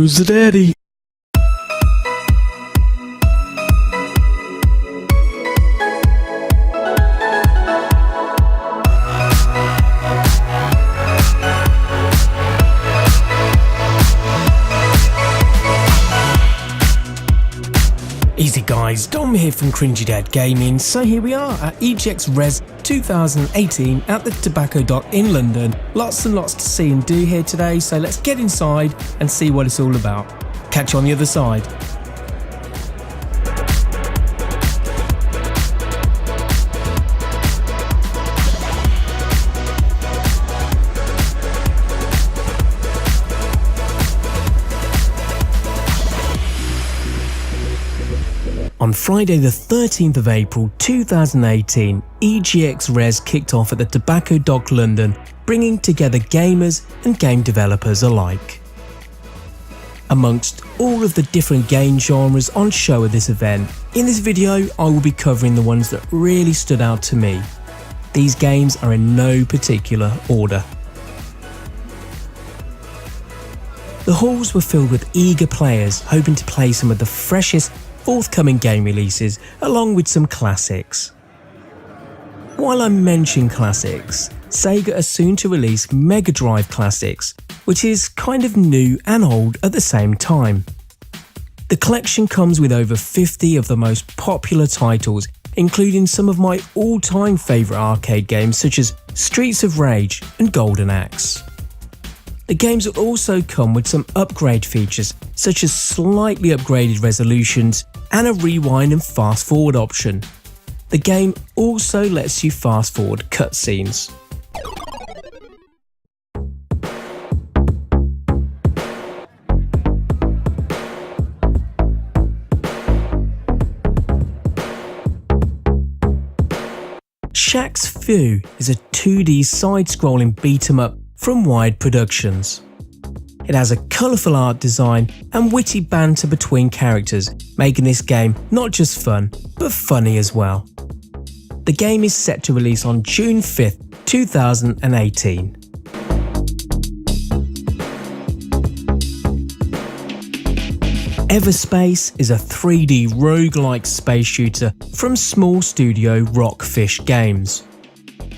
Who's the daddy? Easy guys, Dom here from Cringy Dad Gaming. So here we are at Egx Rezzed 2018 at the Tobacco Dock in London. Lots and lots to see and do here today, so let's get inside and see what it's all about. Catch you on the other side. On Friday the 13th of April 2018, Egx Rezzed kicked off at the Tobacco Dock London, bringing together gamers and game developers alike. Amongst all of the different game genres on show at this event, in this video I will be covering the ones that really stood out to me. These games are in no particular order. The halls were filled with eager players hoping to play some of the freshest forthcoming game releases along with some classics. While I mention classics, Sega are soon to release Mega Drive Classics, which is kind of new and old at the same time. The collection comes with over 50 of the most popular titles, including some of my all-time favourite arcade games such as Streets of Rage and Golden Axe. The games will also come with some upgrade features such as slightly upgraded resolutions and a rewind and fast forward option. The game also lets you fast forward cutscenes. Shaq's Fu is a 2D side-scrolling beat-em-up from Wired Productions. It has a colourful art design and witty banter between characters, making this game not just fun, but funny as well. The game is set to release on June 5th, 2018. Everspace is a 3D roguelike space shooter from small studio Rockfish Games.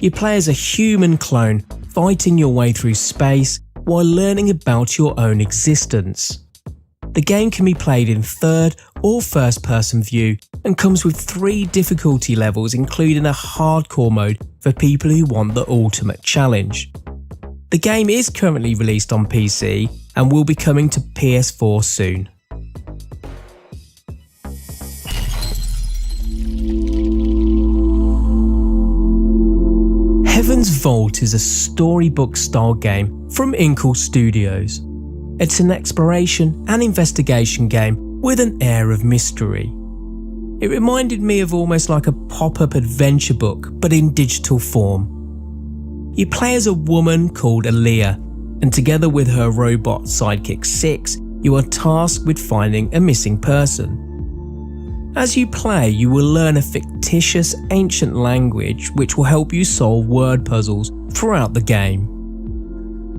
You play as a human clone fighting your way through space while learning about your own existence. The game can be played in third or first person view and comes with 3 difficulty levels, including a hardcore mode for people who want the ultimate challenge. The game is currently released on PC and will be coming to PS4 soon. Heaven's Vault is a storybook style game from Inkle Studios. It's an exploration and investigation game with an air of mystery. It reminded me of almost like a pop-up adventure book but in digital form. You play as a woman called Aaliyah, and together with her robot sidekick Six, you are tasked with finding a missing person. As you play, you will learn a fictitious ancient language which will help you solve word puzzles throughout the game.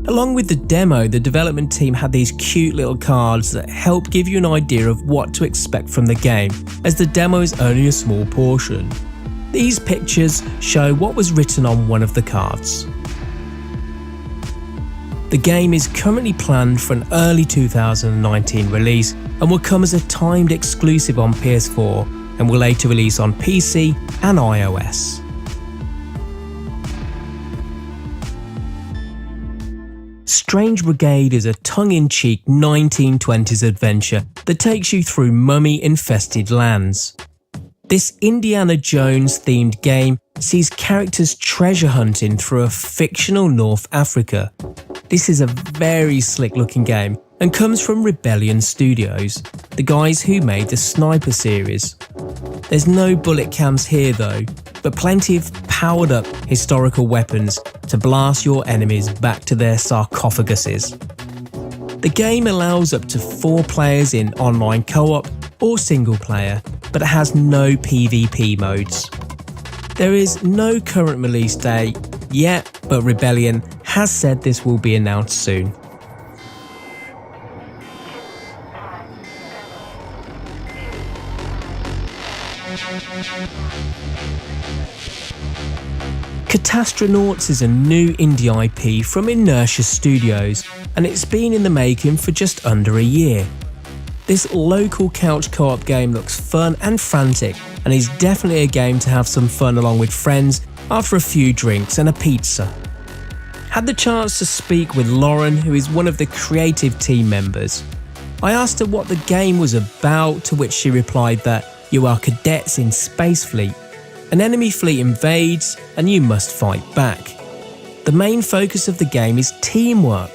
Along with the demo, the development team had these cute little cards that help give you an idea of what to expect from the game, as the demo is only a small portion. These pictures show what was written on one of the cards. The game is currently planned for an early 2019 release and will come as a timed exclusive on PS4 and will later release on PC and iOS. Strange Brigade is a tongue-in-cheek 1920s adventure that takes you through mummy-infested lands. This Indiana Jones-themed game sees characters treasure hunting through a fictional North Africa. This is a very slick-looking game and comes from Rebellion Studios, the guys who made the Sniper series. There's no bullet cams here though, but plenty of powered-up historical weapons to blast your enemies back to their sarcophaguses. The game allows up to 4 players in online co-op or single player, but it has no PvP modes. There is no current release date yet, but Rebellion has said this will be announced soon. Catastronauts is a new indie IP from Inertia Studios, and it's been in the making for just under a year. This local couch co-op game looks fun and frantic, and is definitely a game to have some fun along with friends after a few drinks and a pizza. Had the chance to speak with Lauren, who is one of the creative team members. I asked her what the game was about, to which she replied that you are cadets in Space Fleet. An enemy fleet invades and you must fight back. The main focus of the game is teamwork.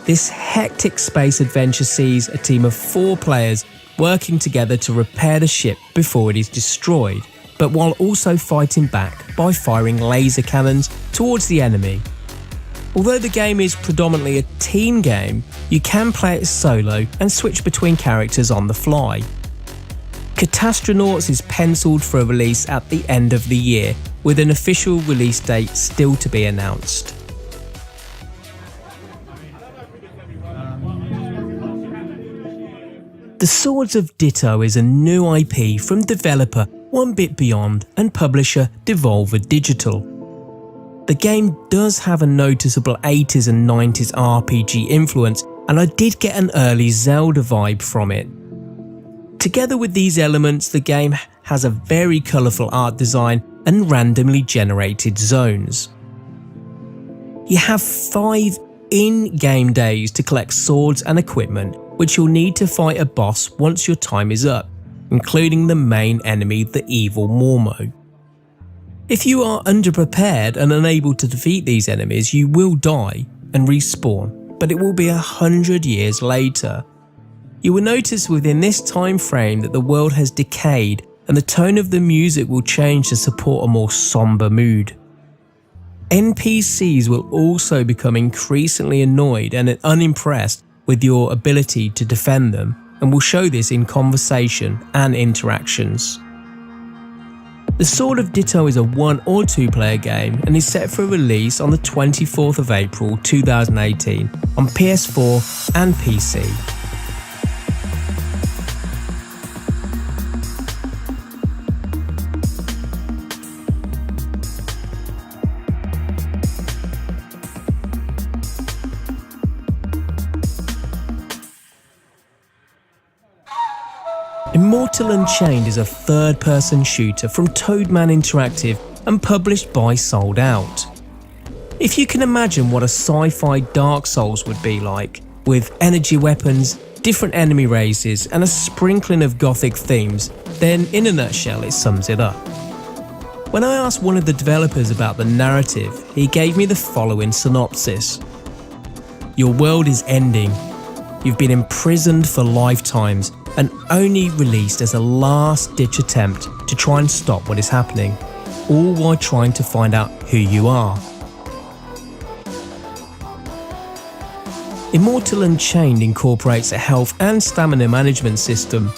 This hectic space adventure sees a team of 4 players working together to repair the ship before it is destroyed, but while also fighting back by firing laser cannons towards the enemy. Although the game is predominantly a team game, you can play it solo and switch between characters on the fly. Catastronauts is penciled for a release at the end of the year, with an official release date still to be announced. The Swords of Ditto is a new IP from developer One Bit Beyond and publisher Devolver Digital. The game does have a noticeable 80s and 90s RPG influence, and I did get an early Zelda vibe from it. Together with these elements, the game has a very colourful art design and randomly generated zones. You have 5 in-game days to collect swords and equipment, which you'll need to fight a boss once your time is up, including the main enemy, the evil Mormo. If you are underprepared and unable to defeat these enemies, you will die and respawn, but it will be 100 years later. You will notice within this time frame that the world has decayed and the tone of the music will change to support a more somber mood. NPCs will also become increasingly annoyed and unimpressed with your ability to defend them, and will show this in conversation and interactions. The Sword of Ditto is a 1 or 2 player game and is set for release on the 24th of April 2018 on PS4 and PC. Immortal Unchained is a third-person shooter from Toadman Interactive and published by Sold Out. If you can imagine what a sci-fi Dark Souls would be like, with energy weapons, different enemy races and a sprinkling of gothic themes, then in a nutshell it sums it up. When I asked one of the developers about the narrative, he gave me the following synopsis. Your world is ending. You've been imprisoned for lifetimes and only released as a last-ditch attempt to try and stop what is happening, all while trying to find out who you are. Immortal Unchained incorporates a health and stamina management system.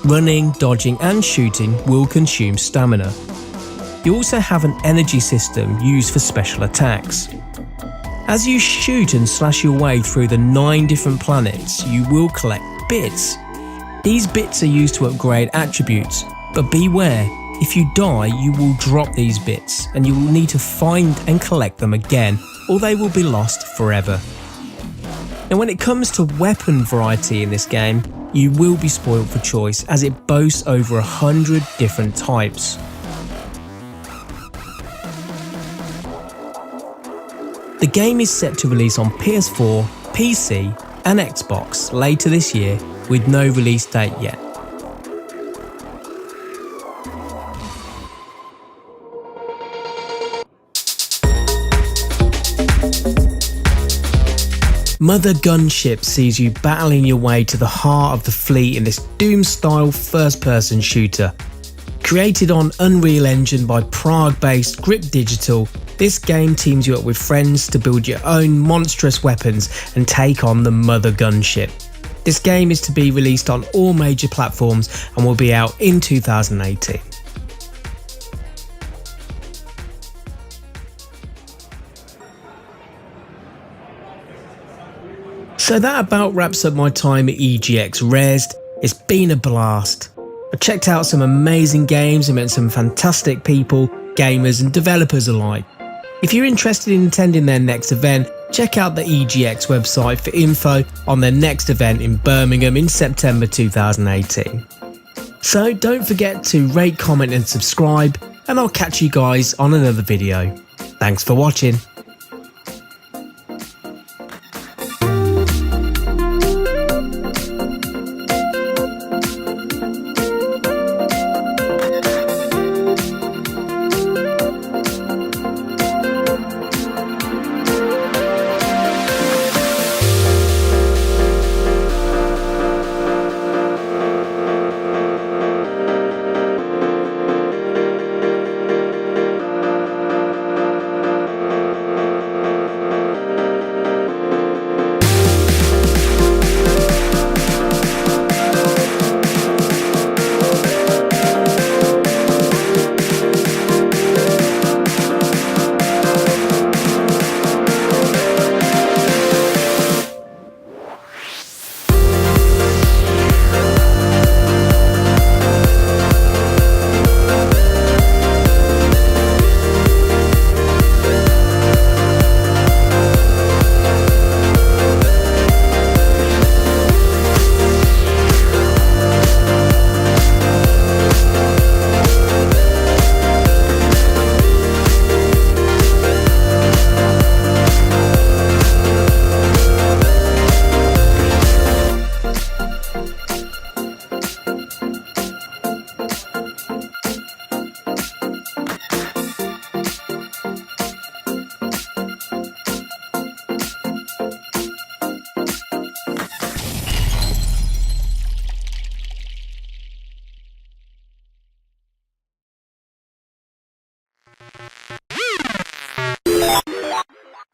Running, dodging and shooting will consume stamina. You also have an energy system used for special attacks. As you shoot and slash your way through the 9 different planets, you will collect bits. These bits are used to upgrade attributes, but beware, if you die you will drop these bits and you will need to find and collect them again, or they will be lost forever. Now when it comes to weapon variety in this game, you will be spoiled for choice as it boasts over 100 different types. The game is set to release on PS4, PC and Xbox later this year, with no release date yet. Mother Gunship sees you battling your way to the heart of the fleet in this Doom-style first-person shooter. Created on Unreal Engine by Prague-based Grip Digital, this game teams you up with friends to build your own monstrous weapons and take on the Mother Gunship. This game is to be released on all major platforms and will be out in 2018. So that about wraps up my time at Egx Rezzed. It's been a blast. I checked out some amazing games and met some fantastic people, gamers and developers alike. If you're interested in attending their next event, check out the EGX website for info on their next event in Birmingham in September 2018. So don't forget to rate, comment and subscribe, and I'll catch you guys on another video. Thanks for watching.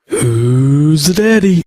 Who's the daddy?